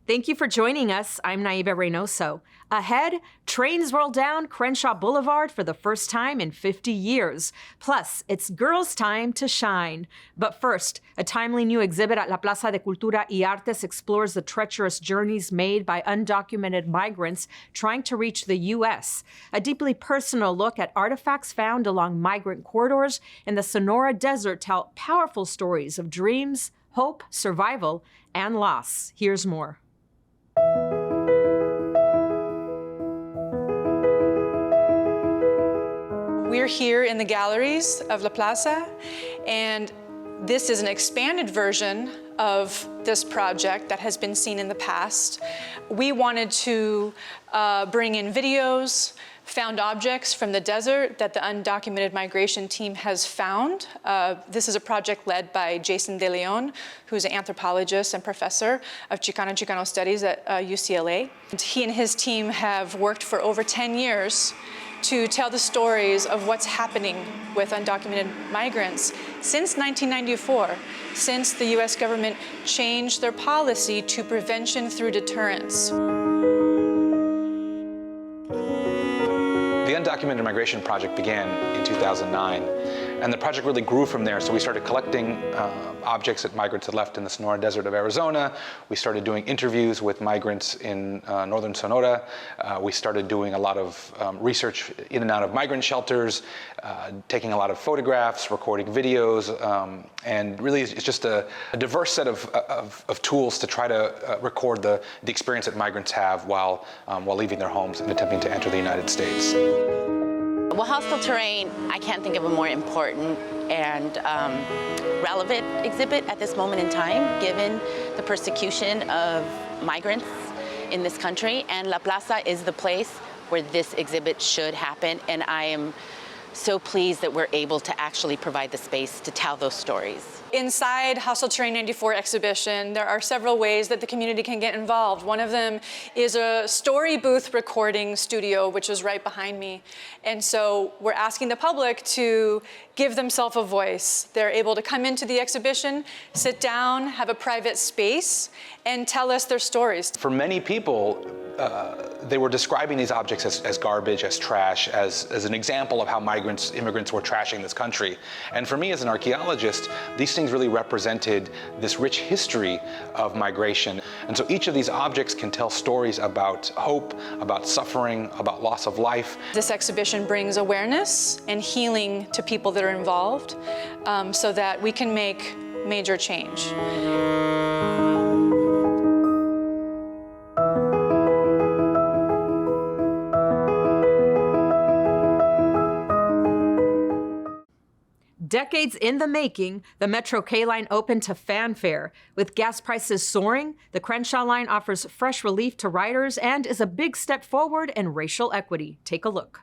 Thank you for joining us. I'm Naiva Reynoso. Ahead, trains roll down Crenshaw Boulevard for the first time in 50 years. Plus, it's girls' time to shine. But first, a timely new exhibit at La Plaza de Cultura y Artes explores the treacherous journeys made by undocumented migrants trying to reach the U.S. A deeply personal look at artifacts found along migrant corridors in the Sonora Desert tell powerful stories of dreams, hope, survival, and loss. Here's more. We're here in the galleries of La Plaza, and this is an expanded version of this project that has been seen in the past. We wanted to bring in videos, found objects from the desert that the Undocumented Migration team has found. This is a project led by Jason De Leon, who's an anthropologist and professor of Chicano Studies at UCLA. And he and his team have worked for over 10 years to tell the stories of what's happening with undocumented migrants since 1994, since the US government changed their policy to prevention through deterrence. The Undocumented Migration project began in 2009, and the project really grew from there. So we started collecting objects that migrants had left in the Sonora Desert of Arizona. We started doing interviews with migrants in northern Sonora. We started doing a lot of research in and out of migrant shelters, taking a lot of photographs, recording videos, and really it's just a diverse set of tools to try to record the experience that migrants have while leaving their homes and attempting to enter the United States. Well, hostile terrain, I can't think of a more important and relevant exhibit at this moment in time, given the persecution of migrants in this country. And La Plaza is the place where this exhibit should happen. And I am so pleased that we're able to actually provide the space to tell those stories. Inside Hostile Terrain 94 exhibition, there are several ways that the community can get involved. One of them is a story booth recording studio, which is right behind me. And so we're asking the public to give themselves a voice. They're able to come into the exhibition, sit down, have a private space, and tell us their stories. For many people, they were describing these objects as garbage, as trash, as an example of how immigrants were trashing this country. And for me as an archaeologist, these things really represented this rich history of migration. And so each of these objects can tell stories about hope, about suffering, about loss of life. This exhibition brings awareness and healing to people that are involved so that we can make major change. Decades in the making, the Metro K line opened to fanfare. With gas prices soaring, the Crenshaw line offers fresh relief to riders and is a big step forward in racial equity. Take a look.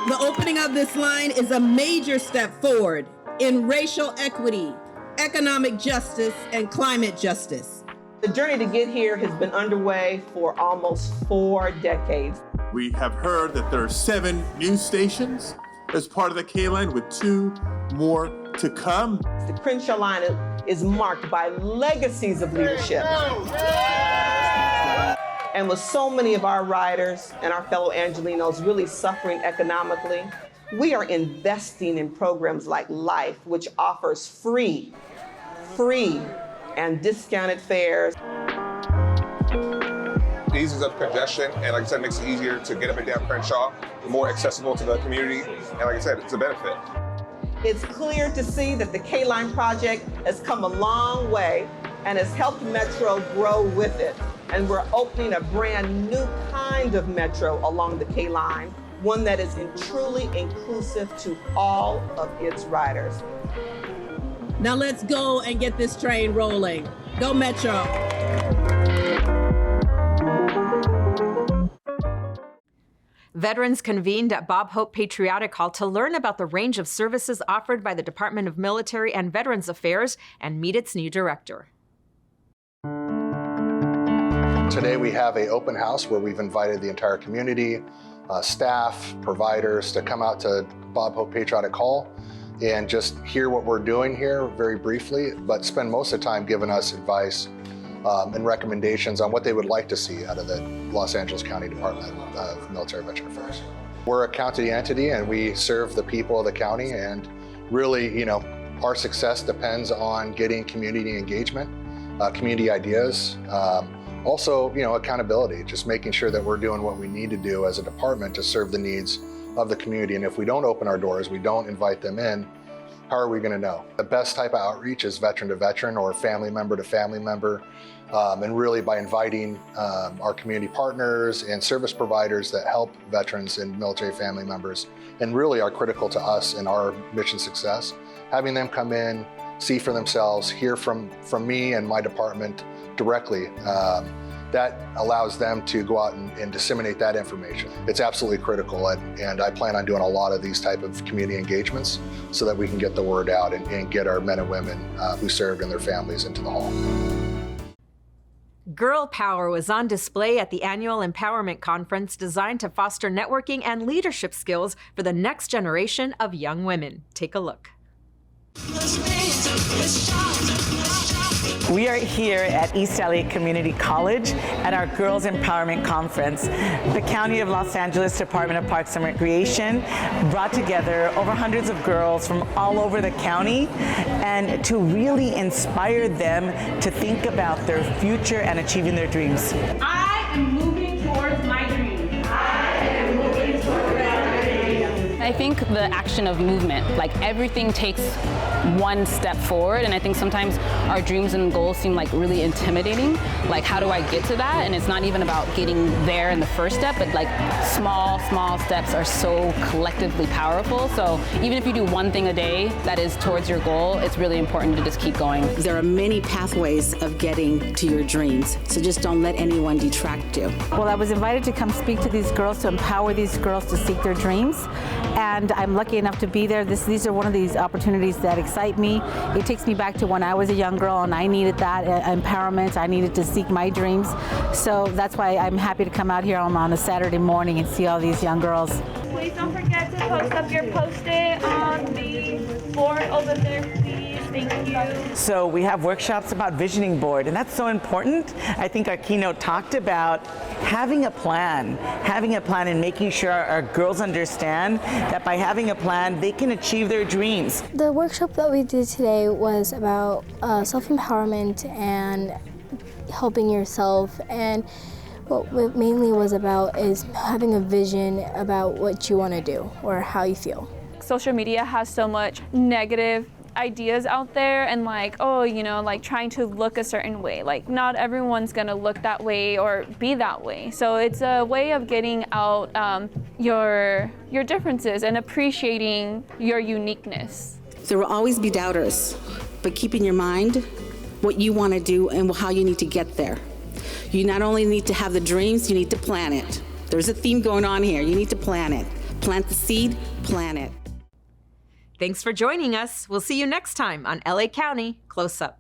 The opening of this line is a major step forward in racial equity, economic justice, and climate justice. The journey to get here has been underway for almost 4 decades. We have heard that there are 7 new stations as part of the K-Line, with 2 more to come. The Crenshaw line is marked by legacies of leadership. And with so many of our riders and our fellow Angelenos really suffering economically, we are investing in programs like Life, which offers free and discounted fares. It eases up congestion, and like I said, makes it easier to get up and down Crenshaw, more accessible to the community, and like I said, it's a benefit. It's clear to see that the K-Line project has come a long way and has helped Metro grow with it. And we're opening a brand new kind of Metro along the K-Line, one that is truly inclusive to all of its riders. Now let's go and get this train rolling. Go Metro. Veterans convened at Bob Hope Patriotic Hall to learn about the range of services offered by the Department of Military and Veterans Affairs and meet its new director. Today we have an open house where we've invited the entire community, staff, providers to come out to Bob Hope Patriotic Hall and just hear what we're doing here very briefly, but spend most of the time giving us advice and recommendations on what they would like to see out of the Los Angeles County Department of Military Veteran Affairs. We're a county entity and we serve the people of the county, and really, our success depends on getting community engagement, community ideas, also, accountability, just making sure that we're doing what we need to do as a department to serve the needs of the community. And if we don't open our doors, we don't invite them in, how are we going to know? The best type of outreach is veteran to veteran or family member to family member. And really by inviting our community partners and service providers that help veterans and military family members and really are critical to us in our mission success, having them come in, see for themselves, hear from me and my department directly, that allows them to go out and disseminate that information. It's absolutely critical, and I plan on doing a lot of these type of community engagements so that we can get the word out and get our men and women who served and their families into the hall. Girl Power was on display at the annual Empowerment Conference designed to foster networking and leadership skills for the next generation of young women. Take a look. We are here at East Elliott Community College at our Girls Empowerment Conference. The County of Los Angeles Department of Parks and Recreation brought together over hundreds of girls from all over the county and to really inspire them to think about their future and achieving their dreams. I am moving towards my dream. I am moving towards my dream. I think the action of movement, like everything takes one step forward, and I think sometimes our dreams and goals seem like really intimidating. Like, how do I get to that? And it's not even about getting there in the first step, but like small steps are so collectively powerful. So even if you do one thing a day that is towards your goal, it's really important to just keep going. There are many pathways of getting to your dreams, so just don't let anyone detract you. Well, I was invited to come speak to these girls, to empower these girls to seek their dreams, and I'm lucky enough to be there. These are one of these opportunities that excite me. It takes me back to when I was a young girl and I needed that empowerment. I needed to seek my dreams. So that's why I'm happy to come out here on a Saturday morning and see all these young girls. Please don't forget to post up your Post-it on the board over there, please. Thank you. So we have workshops about visioning board, and that's so important. I think our keynote talked about having a plan and making sure our girls understand that by having a plan, they can achieve their dreams. The workshop that we did today was about self-empowerment and helping yourself, and what it mainly was about is having a vision about what you want to do or how you feel. Social media has so much negative ideas out there, and like, trying to look a certain way. Like, not everyone's gonna look that way or be that way. So it's a way of getting out your differences and appreciating your uniqueness. There will always be doubters, but keep in your mind what you want to do and how you need to get there. You not only need to have the dreams, you need to plan it. There's a theme going on here. You need to plan it. Plant the seed, plan it. Thanks for joining us. We'll see you next time on LA County Close Up.